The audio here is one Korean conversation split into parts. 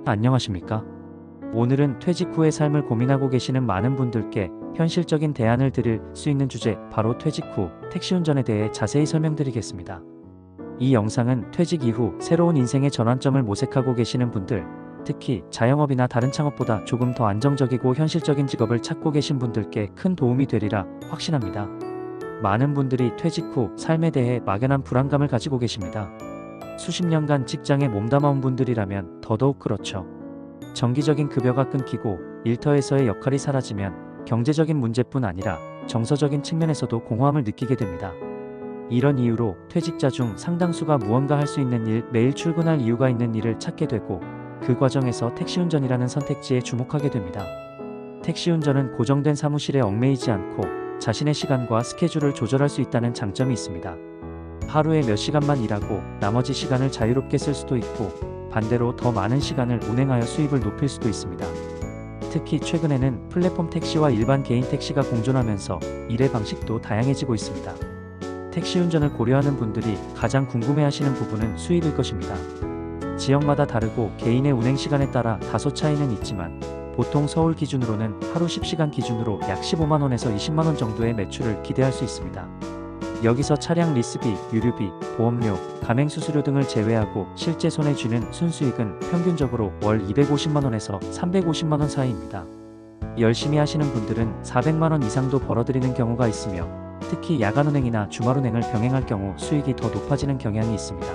안녕하십니까? 오늘은 퇴직 후의 삶을 고민하고 계시는 많은 분들께 현실적인 대안을 드릴 수 있는 주제, 바로 퇴직 후 택시운전에 대해 자세히 설명드리겠습니다. 이 영상은 퇴직 이후 새로운 인생의 전환점을 모색하고 계시는 분들, 특히 자영업이나 다른 창업보다 조금 더 안정적이고 현실적인 직업을 찾고 계신 분들께 큰 도움이 되리라 확신합니다. 많은 분들이 퇴직 후 삶에 대해 막연한 불안감을 가지고 계십니다. 수십 년간 직장에 몸담아온 분들이라면 더더욱 그렇죠. 정기적인 급여가 끊기고 일터에서의 역할이 사라지면 경제적인 문제뿐 아니라 정서적인 측면에서도 공허함을 느끼게 됩니다. 이런 이유로 퇴직자 중 상당수가 무언가 할 수 있는 일, 매일 출근할 이유가 있는 일을 찾게 되고, 그 과정에서 택시운전이라는 선택지에 주목하게 됩니다. 택시운전은 고정된 사무실에 얽매이지 않고 자신의 시간과 스케줄을 조절할 수 있다는 장점이 있습니다. 하루에 몇 시간만 일하고 나머지 시간을 자유롭게 쓸 수도 있고, 반대로 더 많은 시간을 운행하여 수입을 높일 수도 있습니다. 특히 최근에는 플랫폼 택시와 일반 개인 택시가 공존하면서 일의 방식도 다양해지고 있습니다. 택시운전을 고려하는 분들이 가장 궁금해하시는 부분은 수입일 것입니다. 지역마다 다르고 개인의 운행 시간에 따라 다소 차이는 있지만, 보통 서울 기준으로는 하루 10시간 기준으로 약 15만원에서 20만원 정도의 매출을 기대할 수 있습니다. 여기서 차량 리스비, 유류비, 보험료, 가맹수수료 등을 제외하고 실제 손에 쥐는 순수익은 평균적으로 월 250만원에서 350만원 사이입니다. 열심히 하시는 분들은 400만원 이상도 벌어들이는 경우가 있으며, 특히 야간운행이나 주말운행을 병행할 경우 수익이 더 높아지는 경향이 있습니다.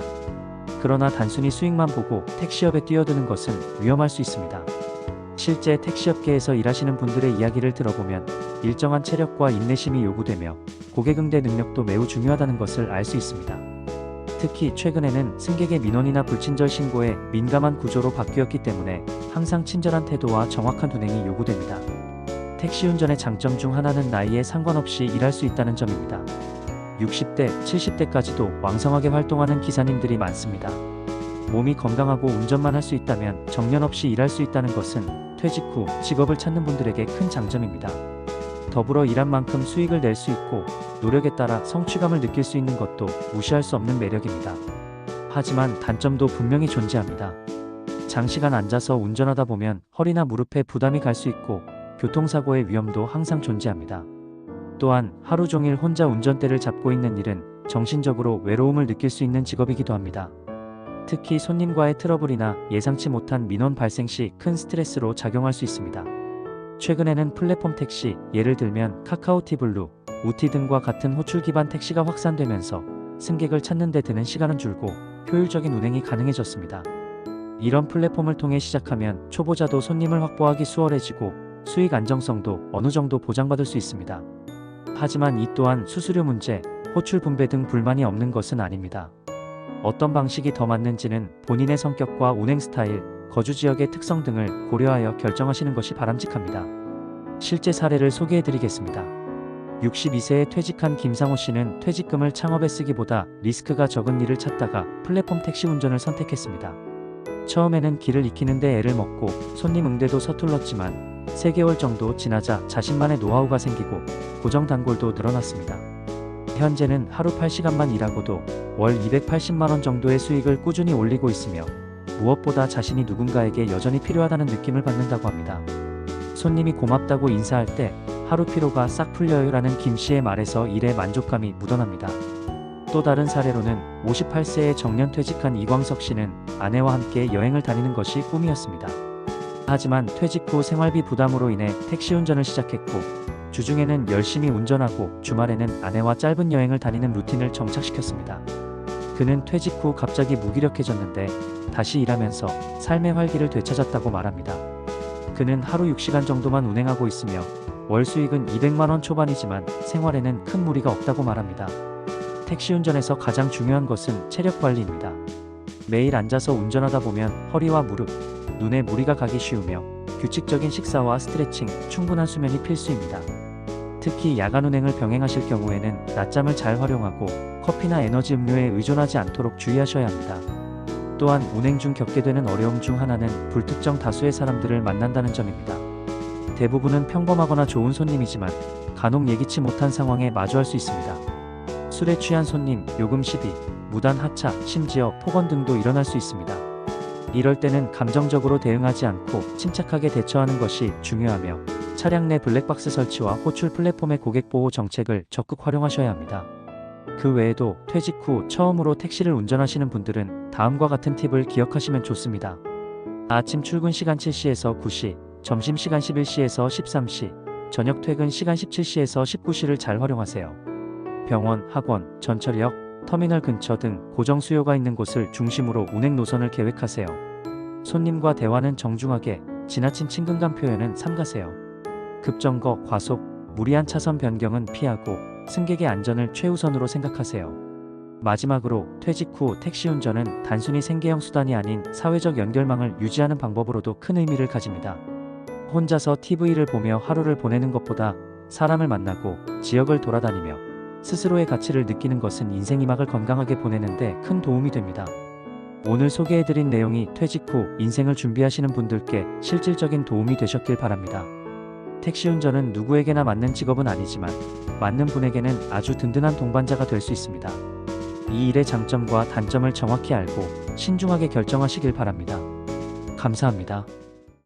그러나 단순히 수익만 보고 택시업에 뛰어드는 것은 위험할 수 있습니다. 실제 택시업계에서 일하시는 분들의 이야기를 들어보면 일정한 체력과 인내심이 요구되며 고객 응대 능력도 매우 중요하다는 것을 알 수 있습니다. 특히 최근에는 승객의 민원이나 불친절 신고에 민감한 구조로 바뀌었기 때문에 항상 친절한 태도와 정확한 운행이 요구됩니다. 택시운전의 장점 중 하나는 나이에 상관없이 일할 수 있다는 점입니다. 60대, 70대까지도 왕성하게 활동하는 기사님들이 많습니다. 몸이 건강하고 운전만 할 수 있다면 정년 없이 일할 수 있다는 것은 퇴직 후 직업을 찾는 분들에게 큰 장점입니다. 더불어 일한 만큼 수익을 낼 수 있고, 노력에 따라 성취감을 느낄 수 있는 것도 무시할 수 없는 매력입니다. 하지만 단점도 분명히 존재합니다. 장시간 앉아서 운전하다 보면 허리나 무릎에 부담이 갈 수 있고, 교통사고의 위험도 항상 존재합니다. 또한 하루 종일 혼자 운전대를 잡고 있는 일은 정신적으로 외로움을 느낄 수 있는 직업이기도 합니다. 특히 손님과의 트러블이나 예상치 못한 민원 발생 시 큰 스트레스로 작용할 수 있습니다. 최근에는 플랫폼 택시, 예를 들면 카카오티블루, 우티 등과 같은 호출 기반 택시가 확산되면서 승객을 찾는 데 드는 시간은 줄고 효율적인 운행이 가능해졌습니다. 이런 플랫폼을 통해 시작하면 초보자도 손님을 확보하기 수월해지고 수익 안정성도 어느 정도 보장받을 수 있습니다. 하지만 이 또한 수수료 문제, 호출 분배 등 불만이 없는 것은 아닙니다. 어떤 방식이 더 맞는지는 본인의 성격과 운행 스타일, 거주 지역의 특성 등을 고려하여 결정하시는 것이 바람직합니다. 실제 사례를 소개해드리겠습니다. 62세에 퇴직한 김상호 씨는 퇴직금을 창업에 쓰기보다 리스크가 적은 일을 찾다가 플랫폼 택시 운전을 선택했습니다. 처음에는 길을 익히는데 애를 먹고 손님 응대도 서툴렀지만 3개월 정도 지나자 자신만의 노하우가 생기고 고정 단골도 늘어났습니다. 현재는 하루 8시간만 일하고도 월 280만원 정도의 수익을 꾸준히 올리고 있으며, 무엇보다 자신이 누군가에게 여전히 필요하다는 느낌을 받는다고 합니다. 손님이 고맙다고 인사할 때 하루 피로가 싹 풀려요 라는 김 씨의 말에서 일에 만족감이 묻어납니다. 또 다른 사례로는 58세에 정년 퇴직한 이광석 씨는 아내와 함께 여행을 다니는 것이 꿈이었습니다. 하지만 퇴직 후 생활비 부담으로 인해 택시운전을 시작했고, 주중에는 열심히 운전하고 주말에는 아내와 짧은 여행을 다니는 루틴을 정착시켰습니다. 그는 퇴직 후 갑자기 무기력해졌는데 다시 일하면서 삶의 활기를 되찾았다고 말합니다. 그는 하루 6시간 정도만 운행하고 있으며 월 수익은 200만원 초반이지만 생활에는 큰 무리가 없다고 말합니다. 택시운전에서 가장 중요한 것은 체력 관리입니다. 매일 앉아서 운전하다 보면 허리와 무릎, 눈에 무리가 가기 쉬우며 규칙적인 식사와 스트레칭, 충분한 수면이 필수입니다. 특히 야간 운행을 병행하실 경우에는 낮잠을 잘 활용하고 커피나 에너지 음료에 의존하지 않도록 주의하셔야 합니다. 또한 운행 중 겪게 되는 어려움 중 하나는 불특정 다수의 사람들을 만난다는 점입니다. 대부분은 평범하거나 좋은 손님이지만 간혹 예기치 못한 상황에 마주할 수 있습니다. 술에 취한 손님, 요금 시비, 무단 하차, 심지어 폭언 등도 일어날 수 있습니다. 이럴 때는 감정적으로 대응하지 않고 침착하게 대처하는 것이 중요하며 차량 내 블랙박스 설치와 호출 플랫폼의 고객 보호 정책을 적극 활용하셔야 합니다. 그 외에도 퇴직 후 처음으로 택시를 운전하시는 분들은 다음과 같은 팁을 기억하시면 좋습니다. 아침 출근 시간 7시에서 9시, 점심시간 11시에서 13시, 저녁 퇴근 시간 17시에서 19시를 잘 활용하세요. 병원, 학원, 전철역, 터미널 근처 등 고정 수요가 있는 곳을 중심으로 운행 노선을 계획하세요. 손님과 대화는 정중하게, 지나친 친근감 표현은 삼가세요. 급정거, 과속, 무리한 차선 변경은 피하고 승객의 안전을 최우선으로 생각하세요. 마지막으로 퇴직 후 택시 운전은 단순히 생계형 수단이 아닌 사회적 연결망을 유지하는 방법으로도 큰 의미를 가집니다. 혼자서 TV를 보며 하루를 보내는 것보다 사람을 만나고 지역을 돌아다니며 스스로의 가치를 느끼는 것은 인생 2막을 건강하게 보내는데 큰 도움이 됩니다. 오늘 소개해드린 내용이 퇴직 후 인생을 준비하시는 분들께 실질적인 도움이 되셨길 바랍니다. 택시 운전은 누구에게나 맞는 직업은 아니지만 맞는 분에게는 아주 든든한 동반자가 될 수 있습니다. 이 일의 장점과 단점을 정확히 알고 신중하게 결정하시길 바랍니다. 감사합니다.